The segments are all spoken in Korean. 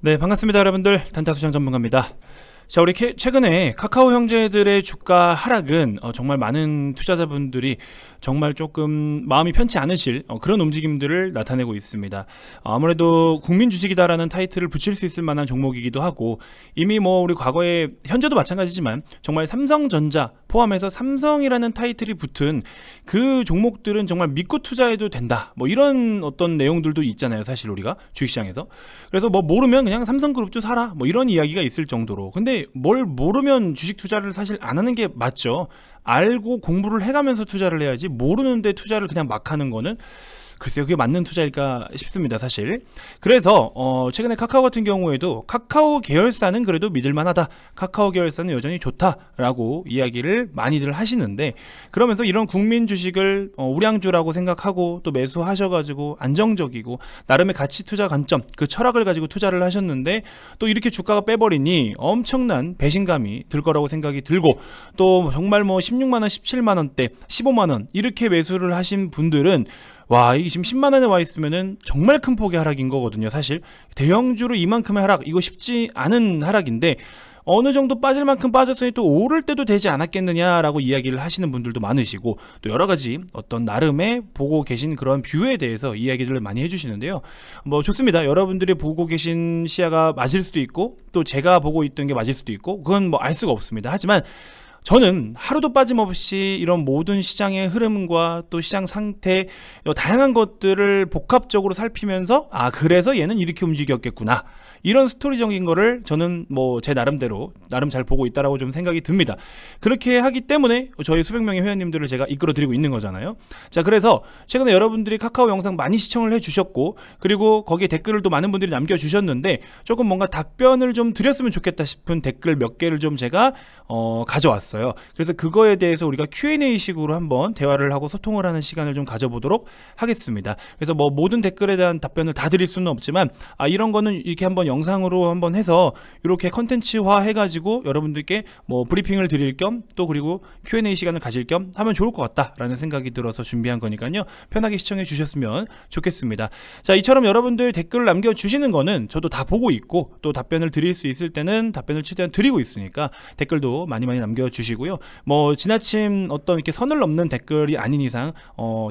네, 반갑습니다 여러분들. 단타수장 전문가입니다. 자, 우리 최근에 카카오 형제들의 주가 하락은 정말 많은 투자자분들이 정말 조금 마음이 편치 않으실 그런 움직임들을 나타내고 있습니다. 아무래도 국민 주식이다라는 타이틀을 붙일 수 있을 만한 종목이기도 하고, 이미 뭐 우리 과거에 현재도 마찬가지지만 정말 삼성전자 포함해서 삼성이라는 타이틀이 붙은 그 종목들은 정말 믿고 투자해도 된다, 뭐 이런 어떤 내용들도 있잖아요, 사실 우리가 주식시장에서. 그래서 뭐 모르면 그냥 삼성그룹주 사라, 뭐 이런 이야기가 있을 정도로. 근데 뭘 모르면 주식 투자를 사실 안 하는 게 맞죠. 알고 공부를 해가면서 투자를 해야지, 모르는데 투자를 그냥 막 하는 거는 글쎄요, 그게 맞는 투자일까 싶습니다, 사실. 그래서 최근에 카카오 같은 경우에도 카카오 계열사는 그래도 믿을만하다, 카카오 계열사는 여전히 좋다라고 이야기를 많이들 하시는데, 그러면서 이런 국민 주식을 우량주라고 생각하고 또 매수하셔가지고 안정적이고 나름의 가치 투자 관점, 그 철학을 가지고 투자를 하셨는데, 또 이렇게 주가가 빼버리니 엄청난 배신감이 들 거라고 생각이 들고, 또 정말 뭐 16만원, 17만원대, 15만원 이렇게 매수를 하신 분들은 와, 이게 지금 10만원에 와 있으면은 정말 큰 폭의 하락인 거거든요. 사실 대형주로 이만큼의 하락, 이거 쉽지 않은 하락인데, 어느 정도 빠질 만큼 빠졌으니 또 오를 때도 되지 않았겠느냐라고 이야기를 하시는 분들도 많으시고, 또 여러가지 어떤 나름의 보고 계신 그런 뷰에 대해서 이야기들을 많이 해주시는데요. 뭐 좋습니다. 여러분들이 보고 계신 시야가 맞을 수도 있고, 또 제가 보고 있던 게 맞을 수도 있고, 그건 뭐 알 수가 없습니다. 하지만 저는 하루도 빠짐없이 이런 모든 시장의 흐름과 또 시장 상태, 다양한 것들을 복합적으로 살피면서, 아, 그래서 얘는 이렇게 움직였겠구나, 이런 스토리적인 거를 저는 뭐 제 나름대로 나름 잘 보고 있다라고 좀 생각이 듭니다. 그렇게 하기 때문에 저희 수백 명의 회원님들을 제가 이끌어 드리고 있는 거잖아요. 자, 그래서 최근에 여러분들이 카카오 영상 많이 시청을 해 주셨고, 그리고 거기에 댓글을 또 많은 분들이 남겨 주셨는데, 조금 뭔가 답변을 좀 드렸으면 좋겠다 싶은 댓글 몇 개를 좀 제가 가져왔어요. 그래서 그거에 대해서 우리가 Q&A 식으로 한번 대화를 하고 소통을 하는 시간을 좀 가져보도록 하겠습니다. 그래서 뭐 모든 댓글에 대한 답변을 다 드릴 수는 없지만, 이런 거는 이렇게 한번 영상으로 한번 해서 이렇게 컨텐츠화 해가지고 여러분들께 뭐 브리핑을 드릴 겸, 또 그리고 Q&A 시간을 가질 겸 하면 좋을 것 같다라는 생각이 들어서 준비한 거니까요, 편하게 시청해 주셨으면 좋겠습니다. 자, 이처럼 여러분들 댓글을 남겨주시는 거는 저도 다 보고 있고, 또 답변을 드릴 수 있을 때는 답변을 최대한 드리고 있으니까 댓글도 많이 남겨주시고요. 뭐 지나친 어떤 이렇게 선을 넘는 댓글이 아닌 이상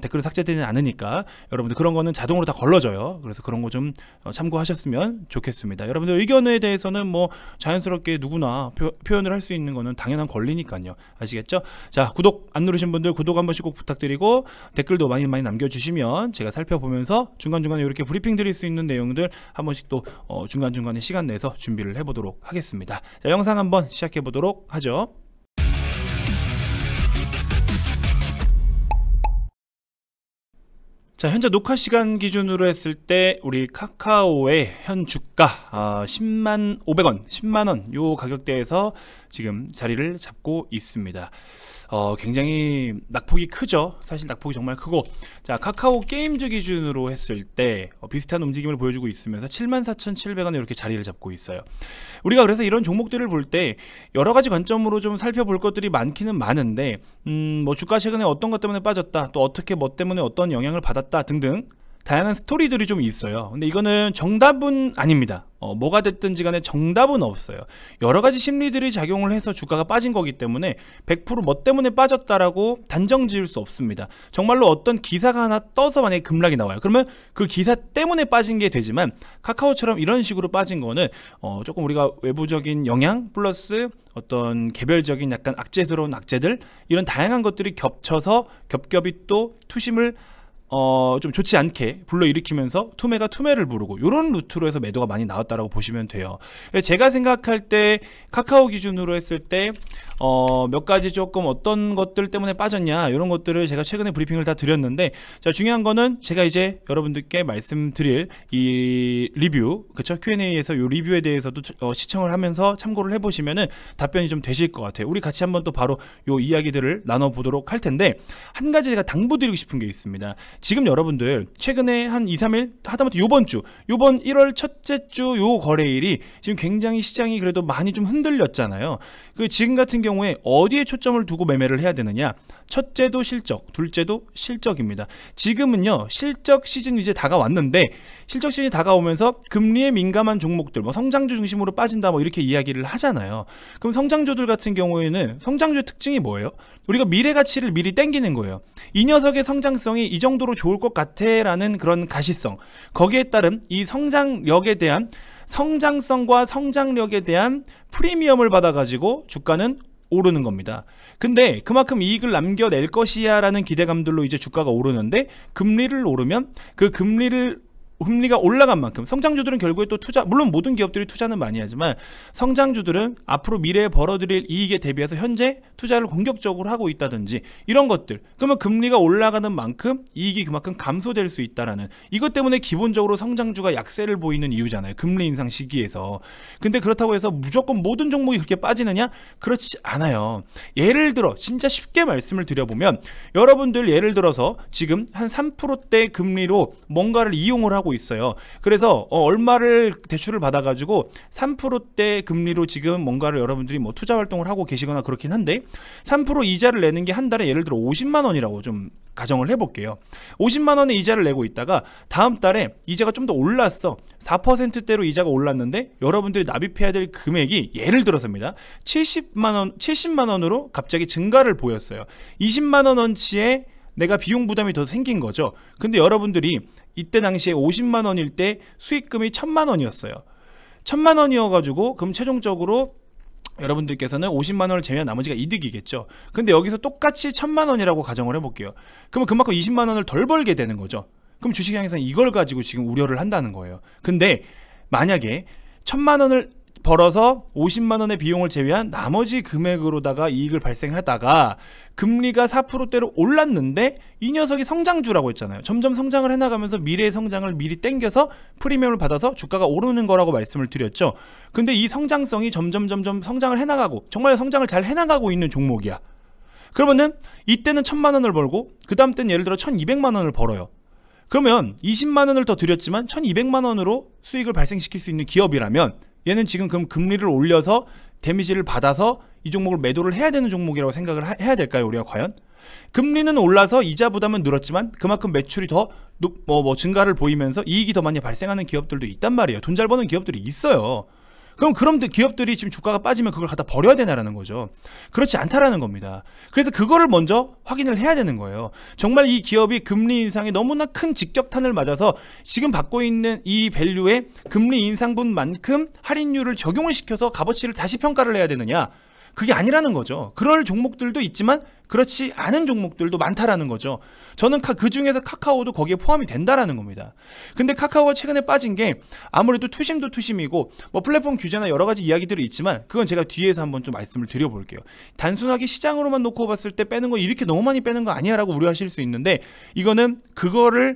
댓글이 삭제되지 않으니까 여러분들 그런 거는 자동으로 다 걸러져요. 그래서 그런 거 좀 참고하셨으면 좋겠습니다. 여러분들 의견에 대해서는 뭐 자연스럽게 누구나 표현을 할 수 있는 거는 당연한 권리니까요. 아시겠죠? 자, 구독 안 누르신 분들 구독 한 번씩 꼭 부탁드리고, 댓글도 많이 남겨주시면 제가 살펴보면서 중간중간에 이렇게 브리핑 드릴 수 있는 내용들 한 번씩 또 중간중간에 시간 내서 준비를 해보도록 하겠습니다. 자, 영상 한번 시작해 보도록 하죠. 자, 현재 녹화 시간 기준으로 했을 때 우리 카카오의 현 주가 10만 500원, 10만원 요 가격대에서 지금 자리를 잡고 있습니다. 굉장히 낙폭이 크죠. 사실 낙폭이 정말 크고, 자, 카카오 게임즈 기준으로 했을 때 비슷한 움직임을 보여주고 있으면서 74,700원에 이렇게 자리를 잡고 있어요. 우리가 그래서 이런 종목들을 볼 때 여러가지 관점으로 좀 살펴볼 것들이 많기는 많은데, 뭐 주가 최근에 어떤 것 때문에 빠졌다, 또 어떻게 뭐 때문에 어떤 영향을 받았다 등등 다양한 스토리들이 좀 있어요. 근데 이거는 정답은 아닙니다. 뭐가 됐든지 간에 정답은 없어요. 여러가지 심리들이 작용을 해서 주가가 빠진 거기 때문에 100%뭐 때문에 빠졌다라고 단정 지을 수 없습니다. 정말로 어떤 기사가 하나 떠서 만약에 급락이 나와요. 그러면 그 기사 때문에 빠진 게 되지만, 카카오처럼 이런 식으로 빠진 거는 조금 우리가 외부적인 영향 플러스 어떤 개별적인 약간 악재스러운 악재들, 이런 다양한 것들이 겹쳐서 겹겹이 또 투심을 좀 좋지 않게 불러일으키면서 투매가 투매를 부르고, 이런 루트로 해서 매도가 많이 나왔다라고 보시면 돼요. 제가 생각할 때 카카오 기준으로 했을 때 몇 가지 조금 어떤 것들 때문에 빠졌냐, 이런 것들을 제가 최근에 브리핑을 다 드렸는데, 자, 중요한 거는 제가 이제 여러분들께 말씀드릴 이 리뷰, 그쵸, Q&A에서 이 리뷰에 대해서도 시청을 하면서 참고를 해보시면은 답변이 좀 되실 것 같아요. 우리 같이 한번 또 바로 이 이야기들을 나눠보도록 할 텐데, 한 가지 제가 당부드리고 싶은 게 있습니다. 지금 여러분들 최근에 한 2, 3일, 하다못해 요번 1월 첫째 주 요 거래일이 지금 굉장히 시장이 그래도 많이 좀 흔들렸잖아요. 그 지금 같은 경우에 어디에 초점을 두고 매매를 해야 되느냐, 첫째도 실적, 둘째도 실적입니다. 지금은요 실적 시즌이 이제 다가왔는데, 실적 시즌이 다가오면서 금리에 민감한 종목들, 뭐 성장주 중심으로 빠진다, 뭐 이렇게 이야기를 하잖아요. 그럼 성장주들 같은 경우에는 성장주의 특징이 뭐예요? 우리가 미래 가치를 미리 땡기는 거예요. 이 녀석의 성장성이 이 정도로 좋을 것 같아 라는 그런 가시성, 거기에 따른 이 성장력에 대한, 성장성과 성장력에 대한 프리미엄을 받아가지고 주가는 오르는 겁니다. 근데 그만큼 이익을 남겨낼 것이야 라는 기대감들로 이제 주가가 오르는데, 금리를 오르면 그 금리가 올라간 만큼 성장주들은 결국에 또 투자, 물론 모든 기업들이 투자는 많이 하지만 성장주들은 앞으로 미래에 벌어들일 이익에 대비해서 현재 투자를 공격적으로 하고 있다든지 이런 것들, 그러면 금리가 올라가는 만큼 이익이 그만큼 감소될 수 있다라는, 이것 때문에 기본적으로 성장주가 약세를 보이는 이유잖아요, 금리 인상 시기에서. 근데 그렇다고 해서 무조건 모든 종목이 그렇게 빠지느냐? 그렇지 않아요. 예를 들어 진짜 쉽게 말씀을 드려보면, 여러분들 예를 들어서 지금 한 3%대 금리로 뭔가를 이용을 하고 있어요. 그래서 얼마를 대출을 받아가지고 3%대 금리로 지금 뭔가를 여러분들이 뭐 투자 활동을 하고 계시거나 그렇긴 한데, 3% 이자를 내는 게 한 달에 예를 들어 50만 원이라고 좀 가정을 해볼게요. 50만 원의 이자를 내고 있다가 다음 달에 이자가 좀 더 올랐어. 4%대로 이자가 올랐는데 여러분들이 납입해야 될 금액이 예를 들어서입니다, 70만 원으로 갑자기 증가를 보였어요. 20만 원어치의 내가 비용 부담이 더 생긴 거죠. 근데 여러분들이 이때 당시에 50만 원일 때 수익금이 1000만 원이었어요. 1000만 원이어가지고 그럼 최종적으로 여러분들께서는 50만 원을 제외한 나머지가 이득이겠죠. 근데 여기서 똑같이 1000만 원이라고 가정을 해볼게요. 그러면 그만큼 20만 원을 덜 벌게 되는 거죠. 그럼 주식시장에서는 이걸 가지고 지금 우려를 한다는 거예요. 근데 만약에 1000만 원을 벌어서 50만 원의 비용을 제외한 나머지 금액으로다가 이익을 발생하다가 금리가 4%대로 올랐는데, 이 녀석이 성장주라고 했잖아요. 점점 성장을 해나가면서 미래의 성장을 미리 땡겨서 프리미엄을 받아서 주가가 오르는 거라고 말씀을 드렸죠. 근데 이 성장성이 점점 성장을 해나가고, 정말 성장을 잘 해나가고 있는 종목이야. 그러면은 이때는 1000만 원을 벌고 그 다음 때는 예를 들어 1200만 원을 벌어요. 그러면 20만 원을 더 들였지만 1200만 원으로 수익을 발생시킬 수 있는 기업이라면, 얘는 지금 그럼 금리를 올려서 데미지를 받아서 이 종목을 매도를 해야 되는 종목이라고 생각을 해야 될까요, 우리가 과연? 금리는 올라서 이자 부담은 늘었지만 그만큼 매출이 더 증가를 보이면서 이익이 더 많이 발생하는 기업들도 있단 말이에요. 돈 잘 버는 기업들이 있어요. 그럼 기업들이 지금 주가가 빠지면 그걸 갖다 버려야 되냐라는 거죠. 그렇지 않다라는 겁니다. 그래서 그거를 먼저 확인을 해야 되는 거예요. 정말 이 기업이 금리 인상에 너무나 큰 직격탄을 맞아서 지금 받고 있는 이 밸류에 금리 인상분만큼 할인율을 적용을 시켜서 값어치를 다시 평가를 해야 되느냐? 그게 아니라는 거죠. 그럴 종목들도 있지만 그렇지 않은 종목들도 많다라는 거죠. 저는 그 중에서 카카오도 거기에 포함이 된다라는 겁니다. 근데 카카오가 최근에 빠진 게 아무래도 투심도 투심이고 뭐 플랫폼 규제나 여러 가지 이야기들이 있지만, 그건 제가 뒤에서 한번 좀 말씀을 드려볼게요. 단순하게 시장으로만 놓고 봤을 때 빼는 거 이렇게 너무 많이 빼는 거 아니야 라고 우려하실 수 있는데, 이거는 그거를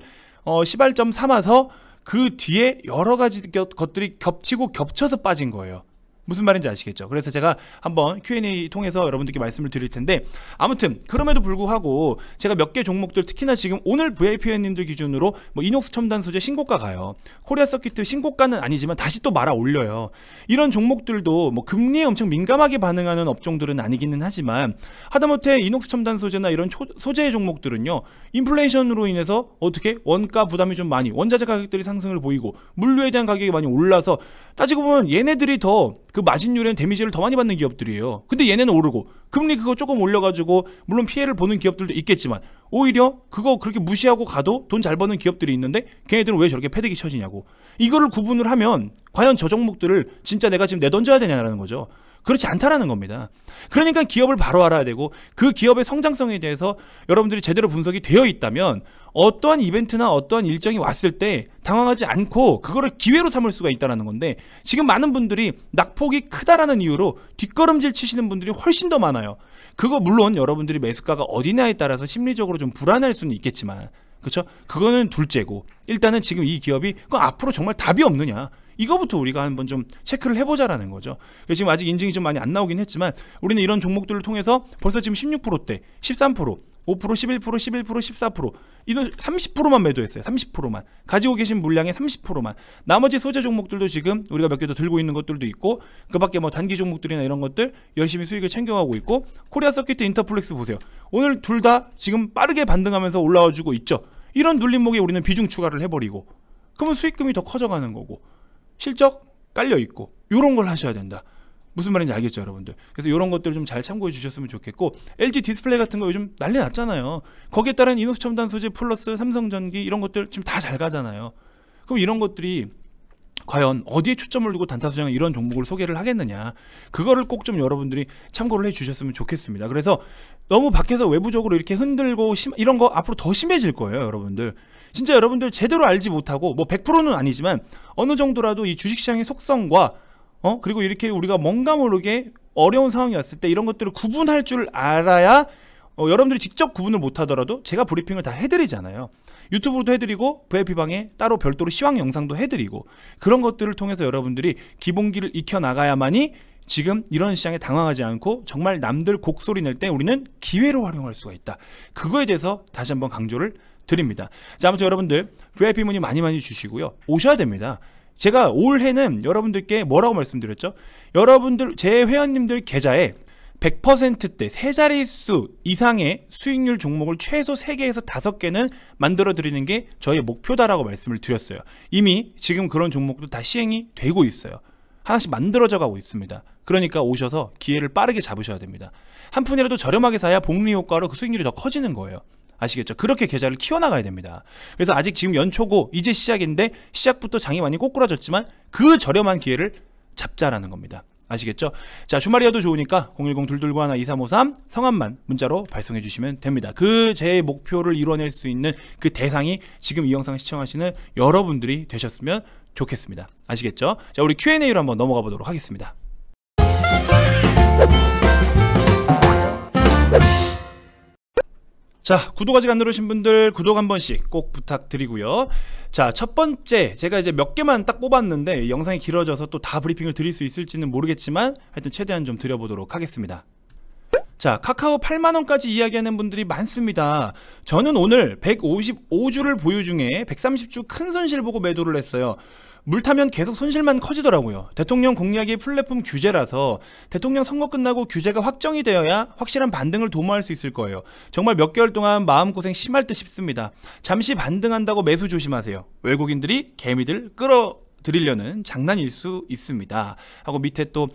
시발점 삼아서 그 뒤에 여러 가지 것들이 겹치고 겹쳐서 빠진 거예요. 무슨 말인지 아시겠죠? 그래서 제가 한번 Q&A 통해서 여러분들께 말씀을 드릴 텐데, 아무튼 그럼에도 불구하고 제가 몇 개 종목들, 특히나 지금 오늘 VIP 회원님들 기준으로 뭐 이녹스 첨단 소재 신고가 가요. 코리아 서킷 신고가는 아니지만 다시 또 말아 올려요. 이런 종목들도 뭐 금리에 엄청 민감하게 반응하는 업종들은 아니기는 하지만, 하다못해 이녹스 첨단 소재나 이런 소재의 종목들은요, 인플레이션으로 인해서 어떻게 원가 부담이 좀 많이, 원자재 가격들이 상승을 보이고 물류에 대한 가격이 많이 올라서, 따지고 보면 얘네들이 더 그 마진율에는 데미지를 더 많이 받는 기업들이에요. 근데 얘네는 오르고 금리 그거 조금 올려가지고 물론 피해를 보는 기업들도 있겠지만, 오히려 그거 그렇게 무시하고 가도 돈 잘 버는 기업들이 있는데 걔네들은 왜 저렇게 패대기 쳐지냐고. 이거를 구분을 하면 과연 저 종목들을 진짜 내가 지금 내던져야 되냐라는 거죠. 그렇지 않다라는 겁니다. 그러니까 기업을 바로 알아야 되고, 그 기업의 성장성에 대해서 여러분들이 제대로 분석이 되어 있다면 어떠한 이벤트나 어떠한 일정이 왔을 때 당황하지 않고 그거를 기회로 삼을 수가 있다는 건데, 지금 많은 분들이 낙폭이 크다라는 이유로 뒷걸음질 치시는 분들이 훨씬 더 많아요. 그거 물론 여러분들이 매수가가 어디냐에 따라서 심리적으로 좀 불안할 수는 있겠지만, 그렇죠? 그거는 둘째고, 일단은 지금 이 기업이 앞으로 정말 답이 없느냐, 이거부터 우리가 한번 좀 체크를 해보자라는 거죠. 지금 아직 인증이 좀 많이 안 나오긴 했지만, 우리는 이런 종목들을 통해서 벌써 지금 16%대, 13%, 5%, 11%, 11%, 14%. 이거 30%만 매도했어요. 30%만. 가지고 계신 물량의 30%만. 나머지 소재 종목들도 지금 우리가 몇 개 더 들고 있는 것들도 있고, 그 밖에 뭐 단기 종목들이나 이런 것들 열심히 수익을 챙겨가고 있고, 코리아 서킷 인터플렉스 보세요. 오늘 둘 다 지금 빠르게 반등하면서 올라와 주고 있죠. 이런 눌림목에 우리는 비중 추가를 해버리고, 그러면 수익금이 더 커져가는 거고, 실적 깔려 있고, 요런 걸 하셔야 된다. 무슨 말인지 알겠죠, 여러분들? 그래서 이런 것들 좀 잘 참고해 주셨으면 좋겠고, LG 디스플레이 같은 거 요즘 난리 났잖아요. 거기에 따른 이노스 첨단 소재 플러스 삼성전기 이런 것들 지금 다 잘 가잖아요. 그럼 이런 것들이 과연 어디에 초점을 두고 단타수장은 이런 종목을 소개를 하겠느냐, 그거를 꼭 좀 여러분들이 참고를 해 주셨으면 좋겠습니다. 그래서 너무 밖에서 외부적으로 이렇게 흔들고 이런 거 앞으로 더 심해질 거예요, 여러분들. 진짜 여러분들 제대로 알지 못하고, 뭐 100%는 아니지만 어느 정도라도 이 주식시장의 속성과 그리고 이렇게 우리가 뭔가 모르게 어려운 상황이 왔을 때 이런 것들을 구분할 줄 알아야, 여러분들이 직접 구분을 못하더라도 제가 브리핑을 다 해드리잖아요. 유튜브도 해드리고 VIP방에 따로 별도로 시황 영상도 해드리고, 그런 것들을 통해서 여러분들이 기본기를 익혀나가야만이 지금 이런 시장에 당황하지 않고 정말 남들 곡소리 낼 때 우리는 기회로 활용할 수가 있다. 그거에 대해서 다시 한번 강조를 드립니다. 자, 아무튼 여러분들 VIP 문의 많이 주시고요. 오셔야 됩니다. 제가 올해는 여러분들께 뭐라고 말씀드렸죠? 여러분들, 제 회원님들 계좌에 100%대 세 자릿수 이상의 수익률 종목을 최소 3개에서 5개는 만들어 드리는 게 저희의 목표다라고 말씀을 드렸어요. 이미 지금 그런 종목도 다 시행이 되고 있어요. 하나씩 만들어져 가고 있습니다. 그러니까 오셔서 기회를 빠르게 잡으셔야 됩니다. 한 푼이라도 저렴하게 사야 복리 효과로 그 수익률이 더 커지는 거예요. 아시겠죠? 그렇게 계좌를 키워나가야 됩니다. 그래서 아직 지금 연초고 이제 시작인데, 시작부터 장이 많이 꼬꾸라졌지만 그 저렴한 기회를 잡자라는 겁니다. 아시겠죠? 자, 주말이어도 좋으니까 010-221-2353 성함만 문자로 발송해 주시면 됩니다. 그 제 목표를 이뤄낼 수 있는 그 대상이 지금 이 영상 시청하시는 여러분들이 되셨으면 좋겠습니다. 아시겠죠? 자, 우리 Q&A로 한번 넘어가 보도록 하겠습니다. 자, 구독 아직 안 누르신 분들 구독 한 번씩 꼭 부탁드리고요. 자, 첫 번째, 제가 이제 몇 개만 딱 뽑았는데 영상이 길어져서 또 다 브리핑을 드릴 수 있을지는 모르겠지만 하여튼 최대한 좀 드려보도록 하겠습니다. 자, 카카오 8만원까지 이야기하는 분들이 많습니다. 저는 오늘 155주를 보유 중에 130주 큰 손실 보고 매도를 했어요. 물 타면 계속 손실만 커지더라고요. 대통령 공약이 플랫폼 규제라서 대통령 선거 끝나고 규제가 확정이 되어야 확실한 반등을 도모할 수 있을 거예요. 정말 몇 개월 동안 마음고생 심할 듯 싶습니다. 잠시 반등한다고 매수 조심하세요. 외국인들이 개미들 끌어들이려는 장난일 수 있습니다. 하고 밑에 또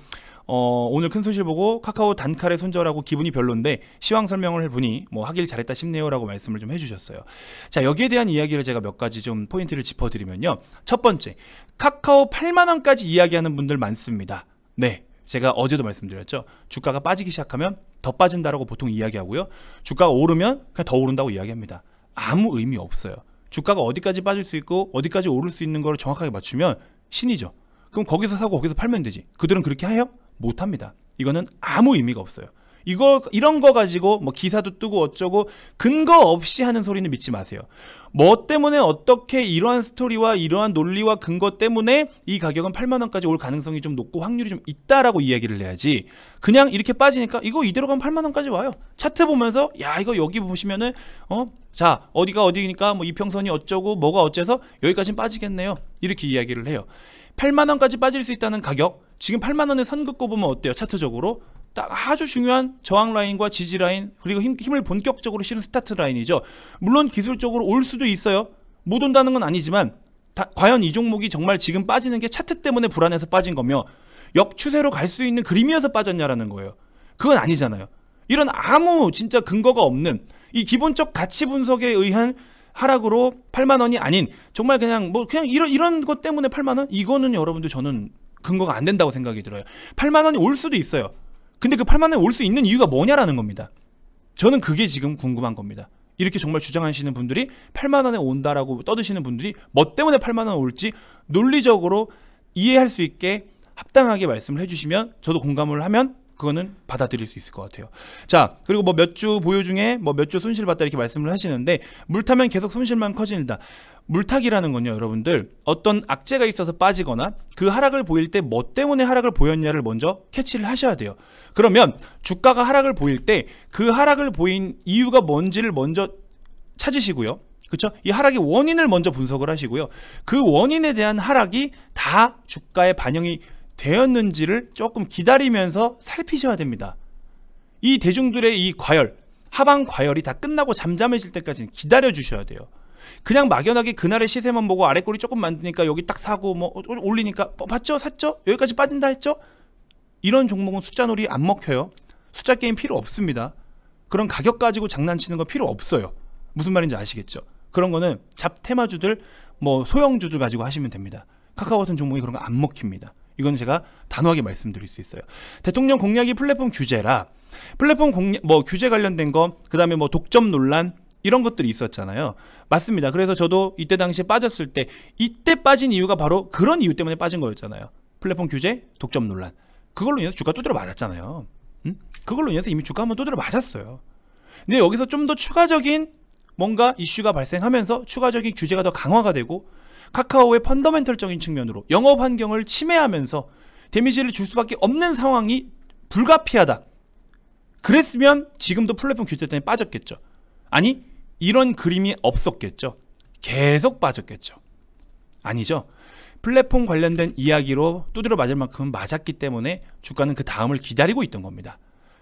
오늘 큰 손실 보고 카카오 단칼에 손절하고 기분이 별론데 시황 설명을 해보니 뭐 하길 잘했다 싶네요 라고 말씀을 좀 해주셨어요. 자, 여기에 대한 이야기를 제가 몇 가지 좀 포인트를 짚어드리면요. 첫 번째, 카카오 8만원까지 이야기하는 분들 많습니다. 네, 제가 어제도 말씀드렸죠. 주가가 빠지기 시작하면 더 빠진다라고 보통 이야기하고요. 주가가 오르면 그냥 더 오른다고 이야기합니다. 아무 의미 없어요. 주가가 어디까지 빠질 수 있고 어디까지 오를 수 있는 걸 정확하게 맞추면 신이죠. 그럼 거기서 사고 거기서 팔면 되지. 그들은 그렇게 해요? 못합니다. 이거는 아무 의미가 없어요. 이런 거 가지고 뭐 기사도 뜨고 어쩌고 근거 없이 하는 소리는 믿지 마세요. 뭐 때문에 어떻게 이러한 스토리와 이러한 논리와 근거 때문에 이 가격은 8만원까지 올 가능성이 좀 높고 확률이 좀 있다라고 이야기를 해야지, 그냥 이렇게 빠지니까 이거 이대로 가면 8만원까지 와요. 차트 보면서 야 이거 여기 보시면은 자 어디가 어디니까 뭐 이평선이 어쩌고 뭐가 어째서 여기까지는 빠지겠네요, 이렇게 이야기를 해요. 8만원까지 빠질 수 있다는 가격, 지금 8만원에 선 긋고 보면 어때요? 차트적으로 딱 아주 중요한 저항 라인과 지지 라인, 그리고 힘을 본격적으로 실은 스타트 라인이죠. 물론 기술적으로 올 수도 있어요. 못 온다는 건 아니지만 과연 이 종목이 정말 지금 빠지는 게 차트 때문에 불안해서 빠진 거며 역추세로 갈 수 있는 그림이어서 빠졌냐라는 거예요. 그건 아니잖아요. 이런 아무 진짜 근거가 없는 이 기본적 가치 분석에 의한 하락으로 8만원이 아닌 정말 그냥 이런 것 때문에 8만원? 이거는 여러분들 저는 근거가 안 된다고 생각이 들어요. 8만원이 올 수도 있어요. 근데 그 8만원에 올 수 있는 이유가 뭐냐라는 겁니다. 저는 그게 지금 궁금한 겁니다. 이렇게 정말 주장하시는 분들이 8만원에 온다라고 떠드시는 분들이 뭐 때문에 8만원 올지 논리적으로 이해할 수 있게 합당하게 말씀을 해주시면 저도 공감을 하면 그거는 받아들일 수 있을 것 같아요. 자, 그리고 뭐 몇 주 보유 중에 뭐 몇 주 손실 봤다 이렇게 말씀을 하시는데, 물타면 계속 손실만 커진다. 물타기라는 건요, 여러분들, 어떤 악재가 있어서 빠지거나 그 하락을 보일 때 뭐 때문에 하락을 보였냐를 먼저 캐치를 하셔야 돼요. 그러면 주가가 하락을 보일 때 그 하락을 보인 이유가 뭔지를 먼저 찾으시고요. 그렇죠? 이 하락의 원인을 먼저 분석을 하시고요. 그 원인에 대한 하락이 다 주가에 반영이 되었는지를 조금 기다리면서 살피셔야 됩니다. 이 대중들의 이 과열, 하방 과열이 다 끝나고 잠잠해질 때까지 기다려 주셔야 돼요. 그냥 막연하게 그날의 시세만 보고 아래꼬리 조금 만드니까 여기 딱 사고 뭐 올리니까 봤죠? 샀죠? 여기까지 빠진다 했죠? 이런 종목은 숫자놀이 안 먹혀요. 숫자 게임 필요 없습니다. 그런 가격 가지고 장난치는 거 필요 없어요. 무슨 말인지 아시겠죠? 그런 거는 잡테마주들, 뭐 소형주들 가지고 하시면 됩니다. 카카오 같은 종목이 그런 거 안 먹힙니다. 이건 제가 단호하게 말씀드릴 수 있어요. 대통령 공약이 플랫폼 규제라, 플랫폼 공약, 뭐 규제 관련된 거, 그 다음에 뭐 독점 논란, 이런 것들이 있었잖아요. 맞습니다. 그래서 저도 이때 당시에 빠졌을 때, 이때 빠진 이유가 바로 그런 이유 때문에 빠진 거였잖아요. 플랫폼 규제, 독점 논란. 그걸로 인해서 주가 두드려 맞았잖아요. 그걸로 인해서 이미 주가 한번 두드려 맞았어요. 근데 여기서 좀 더 추가적인 뭔가 이슈가 발생하면서 추가적인 규제가 더 강화가 되고, 카카오의 펀더멘털적인 측면으로 영업 환경을 침해하면서 데미지를 줄 수밖에 없는 상황이 불가피하다. 그랬으면 지금도 플랫폼 규제 때문에 빠졌겠죠. 아니, 이런 그림이 없었겠죠. 계속 빠졌겠죠. 아니죠. 플랫폼 관련된 이야기로 두드려 맞을 만큼 맞았기 때문에 주가는 그 다음을 기다리고 있던 겁니다.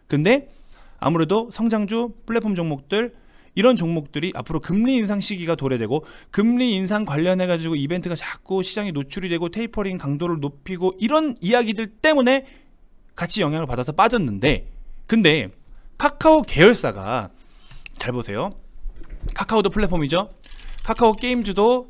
근데 아무래도 성장주 플랫폼 종목들, 이런 종목들이 앞으로 금리 인상 시기가 도래되고, 금리 인상 관련해 가지고 이벤트가 자꾸 시장에 노출이 되고 테이퍼링 강도를 높이고, 이런 이야기들 때문에 같이 영향을 받아서 빠졌는데, 근데 카카오 계열사가, 잘 보세요. 카카오도 플랫폼이죠. 카카오 게임즈도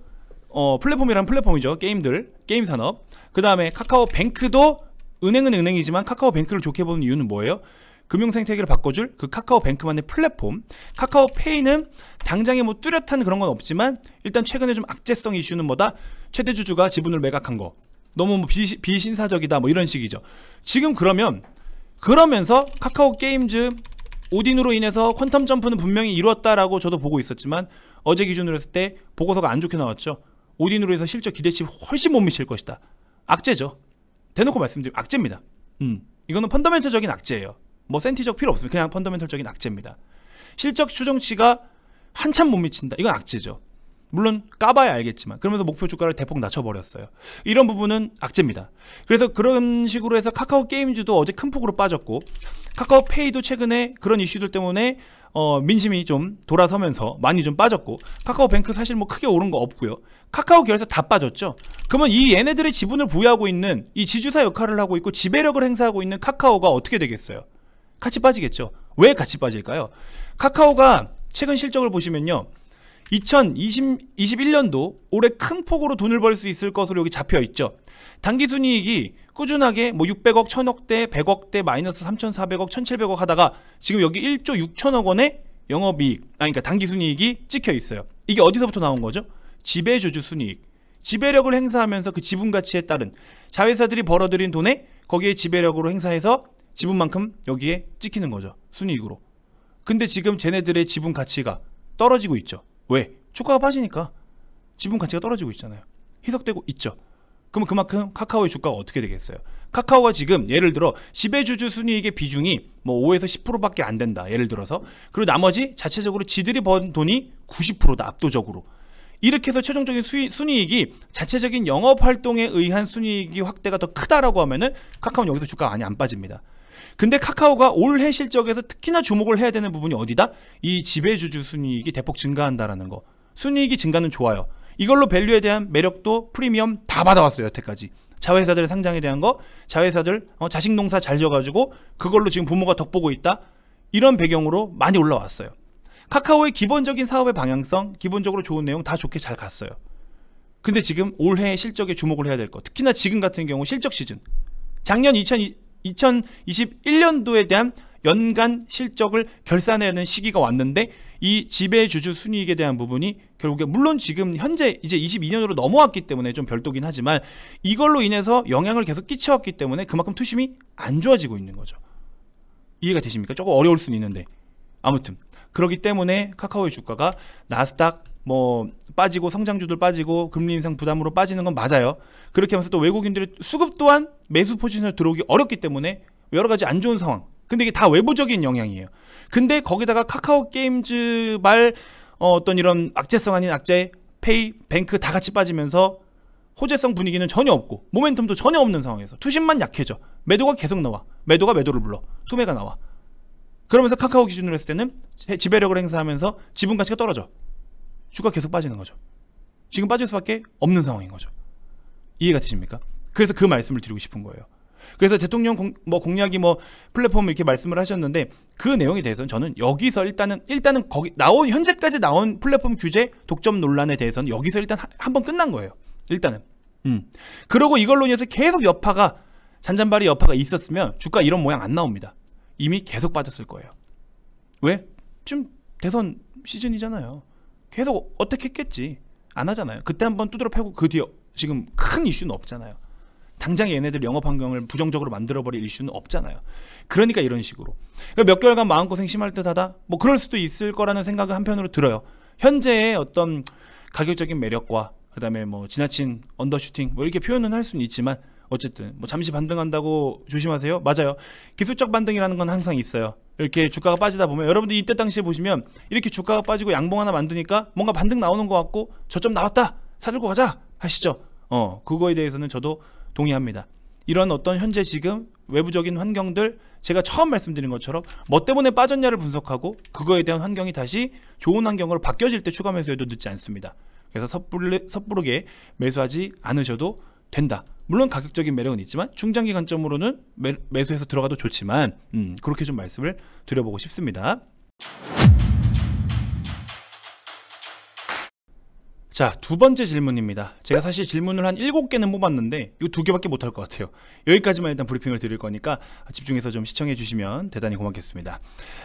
플랫폼이란 플랫폼이죠. 게임들, 게임 산업. 그 다음에 카카오 뱅크도, 은행은 은행이지만 카카오 뱅크를 좋게 보는 이유는 뭐예요? 금융 생태계를 바꿔줄 그 카카오 뱅크만의 플랫폼. 카카오 페이는 당장에 뭐 뚜렷한 그런 건 없지만, 일단 최근에 좀 악재성 이슈는 뭐다? 최대 주주가 지분을 매각한 거. 너무 뭐 비신사적이다, 뭐 이런 식이죠. 지금 그러면서 카카오 게임즈 오딘으로 인해서 퀀텀 점프는 분명히 이루었다라고 저도 보고 있었지만, 어제 기준으로 했을 때 보고서가 안 좋게 나왔죠. 오딘으로 해서 실적 기대치 훨씬 못 미칠 것이다. 악재죠. 대놓고 말씀드리면 악재입니다. 이거는 펀더멘털적인 악재예요. 뭐 센티적 필요 없습니다. 그냥 펀더멘털적인 악재입니다. 실적 추정치가 한참 못 미친다. 이건 악재죠. 물론 까봐야 알겠지만, 그러면서 목표 주가를 대폭 낮춰버렸어요. 이런 부분은 악재입니다. 그래서 그런 식으로 해서 카카오 게임즈도 어제 큰 폭으로 빠졌고, 카카오 페이도 최근에 그런 이슈들 때문에 민심이 좀 돌아서면서 많이 좀 빠졌고, 카카오 뱅크 사실 뭐 크게 오른 거 없고요. 카카오 계열사 다 빠졌죠. 그러면 이 얘네들의 지분을 보유하고 있는, 이 지주사 역할을 하고 있고 지배력을 행사하고 있는 카카오가 어떻게 되겠어요? 같이 빠지겠죠. 왜 같이 빠질까요? 카카오가 최근 실적을 보시면요, 2021년도 올해 큰 폭으로 돈을 벌 수 있을 것으로 여기 잡혀 있죠. 당기순이익이 꾸준하게 뭐 600억, 1000억대, 100억대, 마이너스 3400억, 1700억 하다가 지금 여기 1조 6천억 원의 영업이익, 그러니까 당기순이익이 찍혀 있어요. 이게 어디서부터 나온 거죠? 지배주주 순이익. 지배력을 행사하면서 그 지분 가치에 따른 자회사들이 벌어들인 돈에 거기에 지배력으로 행사해서 지분만큼 여기에 찍히는 거죠. 순이익으로. 근데 지금 쟤네들의 지분 가치가 떨어지고 있죠. 왜? 주가가 빠지니까 지분 가치가 떨어지고 있잖아요. 희석되고 있죠. 그럼 그만큼 카카오의 주가가 어떻게 되겠어요? 카카오가 지금 예를 들어 지배주주 순이익의 비중이 뭐 5에서 10%밖에 안 된다. 예를 들어서. 그리고 나머지 자체적으로 지들이 번 돈이 90%다. 압도적으로. 이렇게 해서 최종적인 순이익이 자체적인 영업활동에 의한 순이익이 확대가 더 크다라고 하면은 카카오는 여기서 주가가 많이 안 빠집니다. 근데 카카오가 올해 실적에서 특히나 주목을 해야 되는 부분이 어디다? 이 지배주주 순이익이 대폭 증가한다라는 거. 순이익이 증가는 좋아요. 이걸로 밸류에 대한 매력도 프리미엄 다 받아왔어요. 여태까지. 자회사들의 상장에 대한 거, 자회사들 자식 농사 잘 져가지고 그걸로 지금 부모가 덕보고 있다. 이런 배경으로 많이 올라왔어요. 카카오의 기본적인 사업의 방향성, 기본적으로 좋은 내용 다 좋게 잘 갔어요. 근데 지금 올해 실적에 주목을 해야 될 거. 특히나 지금 같은 경우 실적 시즌. 작년 2021년도에 대한 연간 실적을 결산해야 하는 시기가 왔는데, 이 지배주주 순이익에 대한 부분이 결국에 물론 지금 현재 이제 22년으로 넘어왔기 때문에 좀 별도긴 하지만, 이걸로 인해서 영향을 계속 끼쳐왔기 때문에 그만큼 투심이 안 좋아지고 있는 거죠. 이해가 되십니까? 조금 어려울 수는 있는데 아무튼 그렇기 때문에 카카오의 주가가 나스닥 뭐 빠지고 성장주들 빠지고 금리 인상 부담으로 빠지는 건 맞아요. 그렇게 하면서 또 외국인들의 수급 또한 매수 포지션을 들어오기 어렵기 때문에 여러 가지 안 좋은 상황. 근데 이게 다 외부적인 영향이에요. 근데 거기다가 카카오 게임즈 말 어떤 이런 악재성 아닌 악재, 페이, 뱅크 다 같이 빠지면서 호재성 분위기는 전혀 없고 모멘텀도 전혀 없는 상황에서 투심만 약해져. 매도가 계속 나와. 매도가 매도를 불러. 소매가 나와. 그러면서 카카오 기준으로 했을 때는 지배력을 행사하면서 지분 가치가 떨어져. 주가 계속 빠지는 거죠. 지금 빠질 수밖에 없는 상황인 거죠. 이해가 되십니까? 그래서 그 말씀을 드리고 싶은 거예요. 그래서 대통령 공약이 플랫폼 이렇게 말씀을 하셨는데 그 내용에 대해서는 저는 여기서 일단은 거기 현재까지 나온 플랫폼 규제 독점 논란에 대해서는 여기서 일단 한번 끝난 거예요. 일단은. 그러고 이걸로 인해서 계속 잔잔바리 여파가 있었으면 주가 이런 모양 안 나옵니다. 이미 계속 빠졌을 거예요. 왜? 지금 대선 시즌이잖아요. 계속 어떻게 했겠지. 안 하잖아요. 그때 한번 두드려 패고 그 뒤에 지금 큰 이슈는 없잖아요. 당장 얘네들 영업 환경을 부정적으로 만들어버릴 이슈는 없잖아요. 그러니까 이런 식으로 몇 개월간 마음고생 심할 듯하다 그럴 수도 있을 거라는 생각은 한편으로 들어요. 현재의 어떤 가격적인 매력과 그 다음에 지나친 언더슈팅 이렇게 표현은 할 수는 있지만 어쨌든 잠시 반등한다고 조심하세요. 맞아요. 기술적 반등이라는 건 항상 있어요. 이렇게 주가가 빠지다 보면 여러분들 이때 당시에 보시면 이렇게 주가가 빠지고 양봉 하나 만드니까 뭔가 반등 나오는 것 같고 저점 나왔다 사들고 가자 하시죠. 그거에 대해서는 저도 동의합니다. 이런 어떤 현재 지금 외부적인 환경들 제가 처음 말씀드린 것처럼 뭐 때문에 빠졌냐를 분석하고 그거에 대한 환경이 다시 좋은 환경으로 바뀌어질 때 추가 매수해도 늦지 않습니다. 그래서 섣부르게 매수하지 않으셔도 된다. 물론 가격적인 매력은 있지만 중장기 관점으로는 매수해서 들어가도 좋지만 그렇게 좀 말씀을 드려보고 싶습니다. 자, 두 번째 질문입니다. 제가 사실 질문을 한 7개는 뽑았는데 이거 2개밖에 못할 것 같아요. 여기까지만 일단 브리핑을 드릴 거니까 집중해서 좀 시청해 주시면 대단히 고맙겠습니다.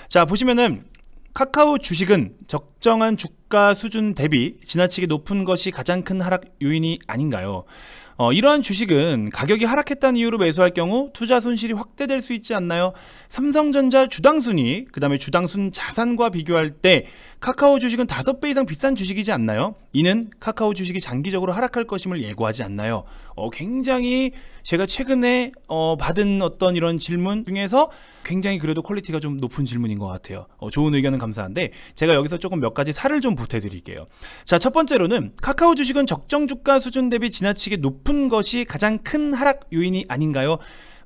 자, 보시면은 카카오 주식은 적정한 주가 수준 대비 지나치게 높은 것이 가장 큰 하락 요인이 아닌가요? 이러한 주식은 가격이 하락했다는 이유로 매수할 경우 투자 손실이 확대될 수 있지 않나요? 삼성전자 주당순위, 그 다음에 주당순 자산과 비교할 때 카카오 주식은 5배 이상 비싼 주식이지 않나요? 이는 카카오 주식이 장기적으로 하락할 것임을 예고하지 않나요? 굉장히 제가 최근에 받은 어떤 이런 질문 중에서 굉장히 그래도 퀄리티가 좀 높은 질문인 것 같아요. 좋은 의견은 감사한데 제가 여기서 조금 몇 가지 살을 좀 보태드릴게요. 자, 첫 번째로는 카카오 주식은 적정 주가 수준 대비 지나치게 높은 것이 가장 큰 하락 요인이 아닌가요?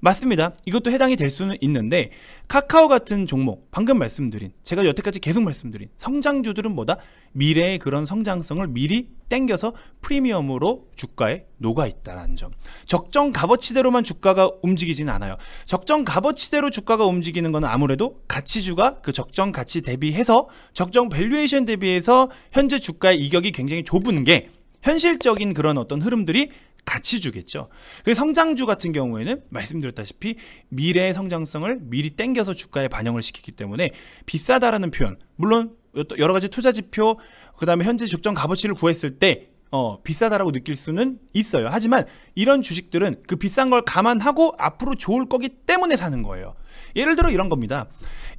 맞습니다. 이것도 해당이 될 수는 있는데 카카오 같은 종목, 방금 말씀드린 제가 여태까지 계속 말씀드린 성장주들은 뭐다? 미래의 그런 성장성을 미리 땡겨서 프리미엄으로 주가에 녹아있다는 점. 적정 값어치대로만 주가가 움직이지는 않아요. 적정 값어치대로 주가가 움직이는 것은 아무래도 가치주가 그 적정 가치 대비해서 적정 밸류에이션 대비해서 현재 주가의 이격이 굉장히 좁은 게 현실적인 그런 어떤 흐름들이 가치주겠죠. 그 성장주 같은 경우에는 말씀드렸다시피 미래의 성장성을 미리 땡겨서 주가에 반영을 시키기 때문에 비싸다라는 표현, 물론 여러 가지 투자 지표, 그 다음에 현재 적정 값어치를 구했을 때 비싸다라고 느낄 수는 있어요. 하지만 이런 주식들은 그 비싼 걸 감안하고 앞으로 좋을 거기 때문에 사는 거예요. 예를 들어 이런 겁니다.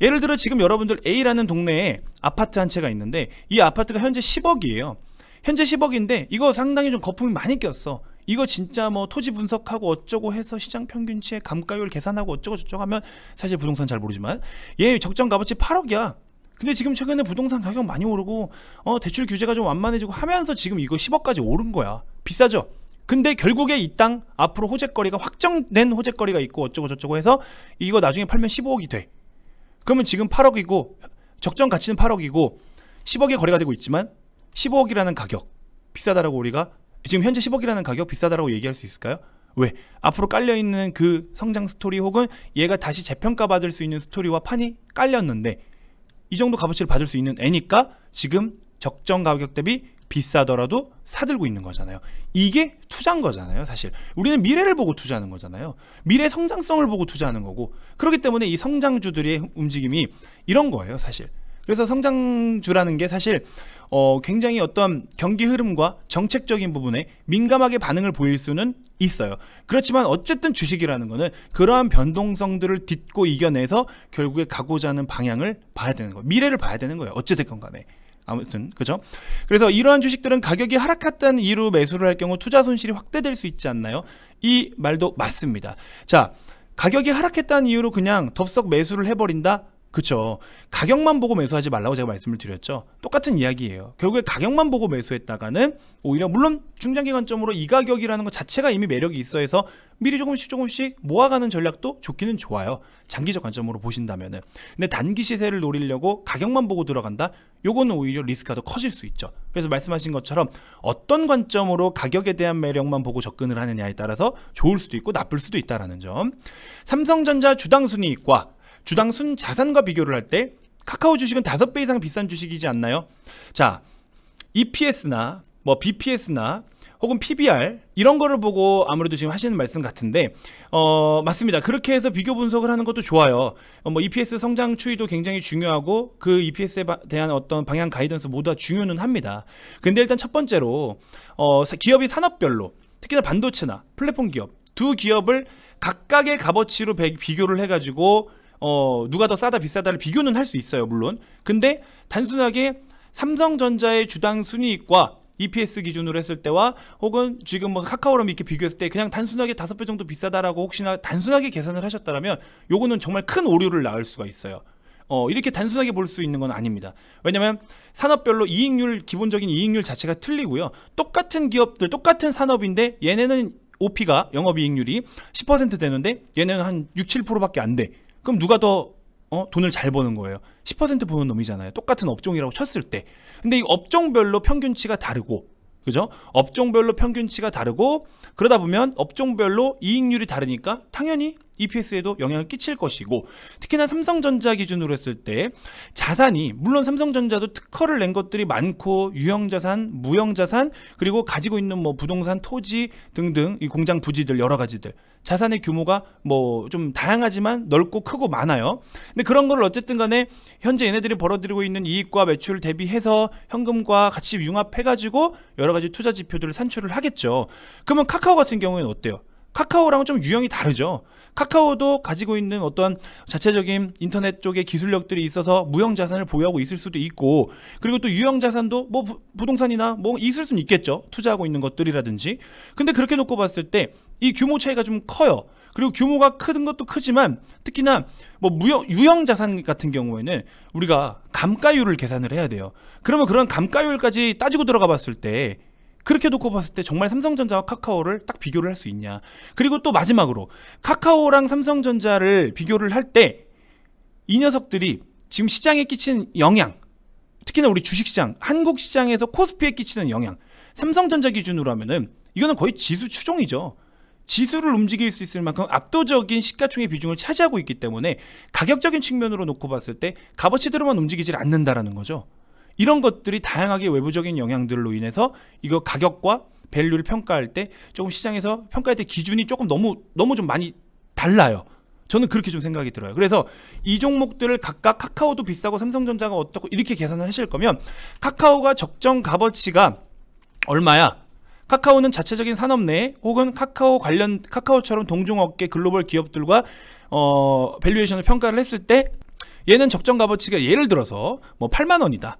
예를 들어 지금 여러분들 A라는 동네에 아파트 한 채가 있는데 이 아파트가 현재 10억이에요. 현재 10억인데 이거 상당히 좀 거품이 많이 꼈어. 이거 진짜 토지 분석하고 어쩌고 해서 시장 평균치의 감가율 계산하고 어쩌고 저쩌고 하면 사실 부동산 잘 모르지만 얘 적정 값어치 8억이야. 근데 지금 최근에 부동산 가격 많이 오르고 대출 규제가 좀 완만해지고 하면서 지금 이거 10억까지 오른 거야. 비싸죠? 근데 결국에 이 땅 앞으로 호재거리가 확정된 호재거리가 있고 어쩌고 저쩌고 해서 이거 나중에 팔면 15억이 돼. 그러면 지금 8억이고 적정 가치는 8억이고 10억의 거래가 되고 있지만 15억이라는 가격 비싸다라고 우리가 지금 현재 10억이라는 가격 비싸다라고 얘기할 수 있을까요? 왜? 앞으로 깔려있는 그 성장 스토리 혹은 얘가 다시 재평가 받을 수 있는 스토리와 판이 깔렸는데 이 정도 값어치를 받을 수 있는 애니까 지금 적정 가격 대비 비싸더라도 사들고 있는 거잖아요. 이게 투자인 거잖아요. 사실 우리는 미래를 보고 투자하는 거잖아요. 미래 성장성을 보고 투자하는 거고 그렇기 때문에 이 성장주들의 움직임이 이런 거예요. 사실 그래서 성장주라는 게 사실 굉장히 어떤 경기 흐름과 정책적인 부분에 민감하게 반응을 보일 수는 있어요. 그렇지만 어쨌든 주식이라는 거는 그러한 변동성들을 딛고 이겨내서 결국에 가고자 하는 방향을 봐야 되는 거예요. 미래를 봐야 되는 거예요. 어찌됐건 간에. 아무튼 그죠? 그래서 이러한 주식들은 가격이 하락했다는 이유로 매수를 할 경우 투자 손실이 확대될 수 있지 않나요? 이 말도 맞습니다. 자, 가격이 하락했다는 이유로 그냥 덥석 매수를 해버린다? 그쵸. 가격만 보고 매수하지 말라고 제가 말씀을 드렸죠. 똑같은 이야기예요. 결국에 가격만 보고 매수했다가는 오히려 물론 중장기 관점으로 이 가격이라는 것 자체가 이미 매력이 있어 해서 미리 조금씩 모아가는 전략도 좋기는 좋아요. 장기적 관점으로 보신다면은. 근데 단기 시세를 노리려고 가격만 보고 들어간다? 요거는 오히려 리스크가 더 커질 수 있죠. 그래서 말씀하신 것처럼 어떤 관점으로 가격에 대한 매력만 보고 접근을 하느냐에 따라서 좋을 수도 있고 나쁠 수도 있다라는 점. 삼성전자 주당 순이익과 주당 순 자산과 비교를 할 때 카카오 주식은 5배 이상 비싼 주식이지 않나요? 자, EPS나 뭐 BPS나 혹은 PBR 이런 거를 보고 아무래도 지금 하시는 말씀 같은데 맞습니다. 그렇게 해서 비교 분석을 하는 것도 좋아요. 뭐 EPS 성장 추이도 굉장히 중요하고 그 EPS에 대한 어떤 방향 가이던스 모두 다 중요는 합니다. 근데 일단 첫 번째로 기업이 산업별로 특히나 반도체나 플랫폼 기업 두 기업을 각각의 값어치로 비교를 해가지고 누가 더 싸다 비싸다를 비교는 할 수 있어요. 물론. 근데 단순하게 삼성전자의 주당 순이익과 EPS 기준으로 했을 때와 혹은 지금 뭐 카카오랑 이렇게 비교했을 때 그냥 단순하게 5배 정도 비싸다라고 혹시나 단순하게 계산을 하셨다면 요거는 정말 큰 오류를 낳을 수가 있어요. 이렇게 단순하게 볼 수 있는 건 아닙니다. 왜냐면 산업별로 이익률, 기본적인 이익률 자체가 틀리고요. 똑같은 기업들, 똑같은 산업인데 얘네는 OP가 영업이익률이 10% 되는데 얘네는 한 6, 7%밖에 안 돼. 그럼 누가 더 돈을 잘 버는 거예요? 10% 버는 놈이잖아요. 똑같은 업종이라고 쳤을 때. 근데 이 업종별로 평균치가 다르고, 그죠? 업종별로 평균치가 다르고, 그러다 보면 업종별로 이익률이 다르니까 당연히 EPS에도 영향을 끼칠 것이고, 특히나 삼성전자 기준으로 했을 때 자산이, 물론 삼성전자도 특허를 낸 것들이 많고 유형자산, 무형자산, 그리고 가지고 있는 뭐 부동산, 토지 등등 이 공장 부지들 여러 가지들 자산의 규모가 뭐 좀 다양하지만 넓고 크고 많아요. 근데 그런 걸 어쨌든 간에 현재 얘네들이 벌어들이고 있는 이익과 매출 대비해서 현금과 같이 융합해가지고 여러 가지 투자 지표들을 산출을 하겠죠. 그러면 카카오 같은 경우에는 어때요? 카카오랑은 좀 유형이 다르죠. 카카오도 가지고 있는 어떤 자체적인 인터넷 쪽의 기술력들이 있어서 무형 자산을 보유하고 있을 수도 있고, 그리고 또 유형 자산도 뭐 부동산이나 뭐 있을 수는 있겠죠. 투자하고 있는 것들이라든지. 근데 그렇게 놓고 봤을 때 이 규모 차이가 좀 커요. 그리고 규모가 큰 것도 크지만 특히나 뭐 유형 자산 같은 경우에는 우리가 감가율을 계산을 해야 돼요. 그러면 그런 감가율까지 따지고 들어가 봤을 때 그렇게 놓고 봤을 때 정말 삼성전자와 카카오를 딱 비교를 할 수 있냐. 그리고 또 마지막으로 카카오랑 삼성전자를 비교를 할 때 이 녀석들이 지금 시장에 끼치는 영향, 특히나 우리 주식시장, 한국 시장에서 코스피에 끼치는 영향, 삼성전자 기준으로 하면은 이거는 거의 지수 추종이죠. 지수를 움직일 수 있을 만큼 압도적인 시가총액 비중을 차지하고 있기 때문에 가격적인 측면으로 놓고 봤을 때 값어치대로만 움직이질 않는다라는 거죠. 이런 것들이 다양하게 외부적인 영향들로 인해서 이거 가격과 밸류를 평가할 때 조금 시장에서 평가할 때 기준이 조금 너무 좀 많이 달라요. 저는 그렇게 좀 생각이 들어요. 그래서 이 종목들을 각각 카카오도 비싸고 삼성전자가 어떻고 이렇게 계산을 하실 거면 카카오가 적정 값어치가 얼마야? 카카오는 자체적인 산업 내에 혹은 카카오처럼 동종업계 글로벌 기업들과 밸류에이션을 평가를 했을 때 얘는 적정 값어치가 예를 들어서 뭐 8만 원이다.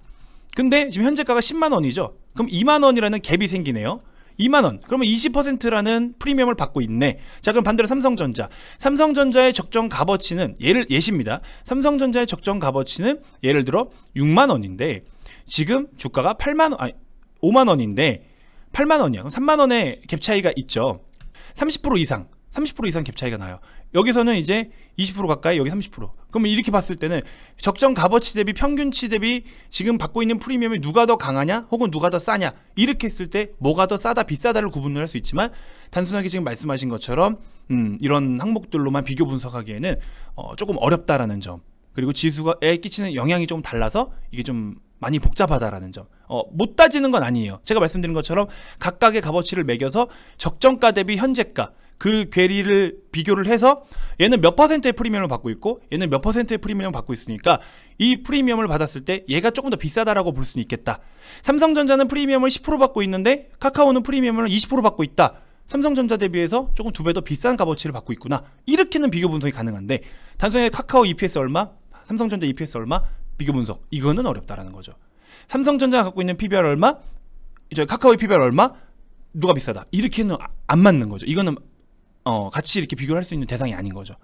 근데 지금 현재가가 10만 원이죠. 그럼 2만 원이라는 갭이 생기네요. 2만 원. 그러면 20%라는 프리미엄을 받고 있네. 자, 그럼 반대로 삼성전자의 적정 값어치는 예시입니다. 삼성전자의 적정 값어치는 예를 들어 6만 원인데 지금 주가가 5만 원인데 8만 원이야. 그럼 3만 원의 갭 차이가 있죠. 30% 이상 갭 차이가 나요. 여기서는 이제 20% 가까이, 여기 30%. 그러면 이렇게 봤을 때는 적정 값어치 대비 평균치 대비 지금 받고 있는 프리미엄이 누가 더 강하냐 혹은 누가 더 싸냐, 이렇게 했을 때 뭐가 더 싸다 비싸다를 구분을 할 수 있지만 단순하게 지금 말씀하신 것처럼 이런 항목들로만 비교 분석하기에는 조금 어렵다라는 점, 그리고 지수에 끼치는 영향이 좀 달라서 이게 좀 많이 복잡하다라는 점. 못 따지는 건 아니에요. 제가 말씀드린 것처럼 각각의 값어치를 매겨서 적정가 대비 현재가 그 괴리를 비교를 해서 얘는 몇 퍼센트의 프리미엄을 받고 있고 얘는 몇 퍼센트의 프리미엄을 받고 있으니까 이 프리미엄을 받았을 때 얘가 조금 더 비싸다라고 볼 수는 있겠다. 삼성전자는 프리미엄을 10% 받고 있는데 카카오는 프리미엄을 20% 받고 있다. 삼성전자 대비해서 조금 2배 더 비싼 값어치를 받고 있구나. 이렇게는 비교 분석이 가능한데 단순하게 카카오 EPS 얼마, 삼성전자 EPS 얼마 비교 분석 이거는 어렵다라는 거죠. 삼성전자가 갖고 있는 PBR 얼마, 저 카카오의 PBR 얼마, 누가 비싸다. 이렇게는 안 맞는 거죠. 이거는 같이 이렇게 비교를 할 수 있는 대상이 아닌 거죠.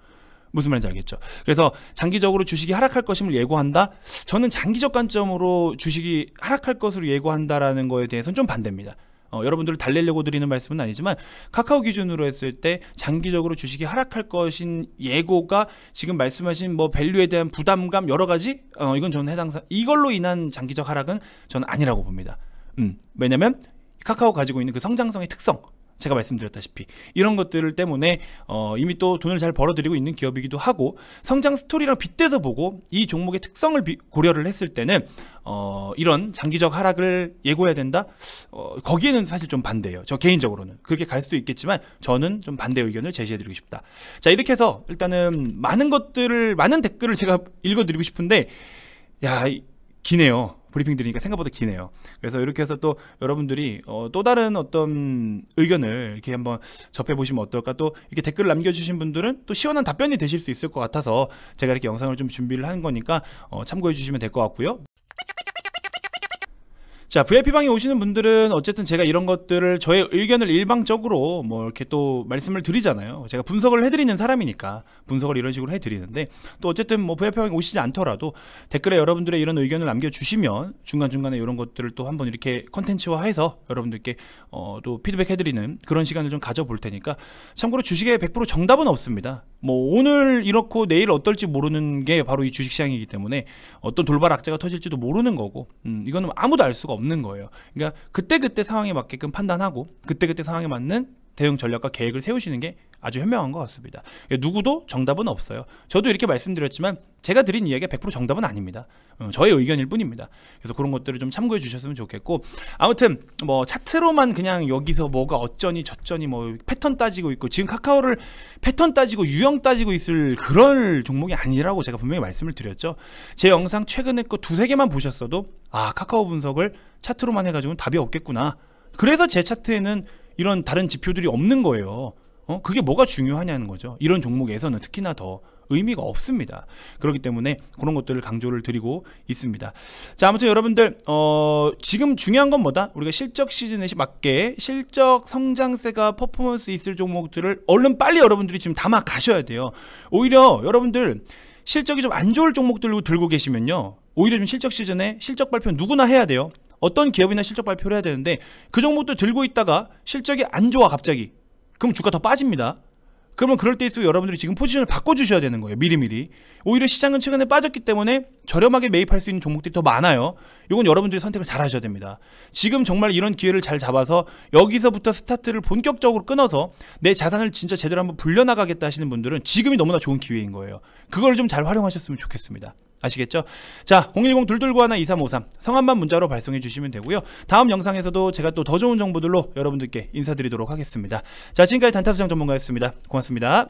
무슨 말인지 알겠죠? 그래서 장기적으로 주식이 하락할 것임을 예고한다? 저는 장기적 관점으로 주식이 하락할 것으로 예고한다라는 거에 대해서는 좀 반대입니다. 여러분들을 달래려고 드리는 말씀은 아니지만 카카오 기준으로 했을 때 장기적으로 주식이 하락할 것인 예고가 지금 말씀하신 뭐 밸류에 대한 부담감 여러 가지 이건 저는 이걸로 인한 장기적 하락은 저는 아니라고 봅니다. 왜냐면 카카오 가지고 있는 그 성장성의 특성 제가 말씀드렸다시피 이런 것들 때문에 이미 또 돈을 잘 벌어들이고 있는 기업이기도 하고 성장 스토리랑 빗대서 보고 이 종목의 특성을 고려를 했을 때는 이런 장기적 하락을 예고해야 된다? 거기에는 사실 좀 반대예요. 저 개인적으로는 그렇게 갈 수도 있겠지만 저는 좀 반대 의견을 제시해드리고 싶다. 자, 이렇게 해서 일단은 많은 댓글을 제가 읽어드리고 싶은데 기네요. 브리핑 드리니까 생각보다 기네요. 그래서 이렇게 해서 또 여러분들이 또 다른 어떤 의견을 이렇게 한번 접해보시면 어떨까. 또 이렇게 댓글을 남겨주신 분들은 또 시원한 답변이 되실 수 있을 것 같아서 제가 이렇게 영상을 좀 준비를 한 거니까 참고해 주시면 될 것 같고요. 자, VIP방에 오시는 분들은 어쨌든 제가 이런 것들을 저의 의견을 일방적으로 뭐 이렇게 또 말씀을 드리잖아요. 제가 분석을 해드리는 사람이니까 분석을 이런 식으로 해드리는데 또 어쨌든 뭐 VIP방에 오시지 않더라도 댓글에 여러분들의 이런 의견을 남겨주시면 중간중간에 이런 것들을 또 한번 이렇게 컨텐츠화해서 여러분들께 또 피드백 해드리는 그런 시간을 좀 가져볼 테니까 참고로 주식에 100% 정답은 없습니다. 뭐 오늘 이렇고 내일 어떨지 모르는 게 바로 이 주식시장이기 때문에 어떤 돌발 악재가 터질지도 모르는 거고 이거는 아무도 알 수가 없는 거예요. 그러니까 그때그때 상황에 맞게끔 판단하고 그때그때 상황에 맞는 대응 전략과 계획을 세우시는 게 아주 현명한 것 같습니다. 누구도 정답은 없어요. 저도 이렇게 말씀드렸지만 제가 드린 이야기가 100% 정답은 아닙니다. 저의 의견일 뿐입니다. 그래서 그런 것들을 좀 참고해 주셨으면 좋겠고 아무튼 뭐 차트로만 그냥 여기서 뭐가 어쩌니 저쩌니 뭐 패턴 따지고 있고 지금 카카오를 패턴 따지고 유형 따지고 있을 그런 종목이 아니라고 제가 분명히 말씀을 드렸죠. 제 영상 최근에 거 2-3개만 보셨어도 카카오 분석을 차트로만 해가지고는 답이 없겠구나. 그래서 제 차트에는 이런 다른 지표들이 없는 거예요. 그게 뭐가 중요하냐는 거죠. 이런 종목에서는 특히나 더 의미가 없습니다. 그렇기 때문에 그런 것들을 강조를 드리고 있습니다. 자, 아무튼 여러분들 지금 중요한 건 뭐다? 우리가 실적 시즌에 맞게 실적 성장세가 퍼포먼스 있을 종목들을 얼른 빨리 여러분들이 지금 담아 가셔야 돼요. 오히려 여러분들 실적이 좀 안 좋을 종목들로 들고 계시면요, 오히려 좀 실적 시즌에 실적 발표 누구나 해야 돼요. 어떤 기업이나 실적 발표를 해야 되는데 그 종목도 들고 있다가 실적이 안 좋아 갑자기. 그럼 주가 더 빠집니다. 그러면 그럴 때일수록 여러분들이 지금 포지션을 바꿔주셔야 되는 거예요. 미리미리. 오히려 시장은 최근에 빠졌기 때문에 저렴하게 매입할 수 있는 종목들이 더 많아요. 이건 여러분들이 선택을 잘 하셔야 됩니다. 지금 정말 이런 기회를 잘 잡아서 여기서부터 스타트를 본격적으로 끊어서 내 자산을 진짜 제대로 한번 불려나가겠다 하시는 분들은 지금이 너무나 좋은 기회인 거예요. 그걸 좀 잘 활용하셨으면 좋겠습니다. 아시겠죠? 자, 010-2291-2353 성함만 문자로 발송해 주시면 되고요. 다음 영상에서도 제가 또 더 좋은 정보들로 여러분들께 인사드리도록 하겠습니다. 자, 지금까지 단타수장 전문가였습니다. 고맙습니다.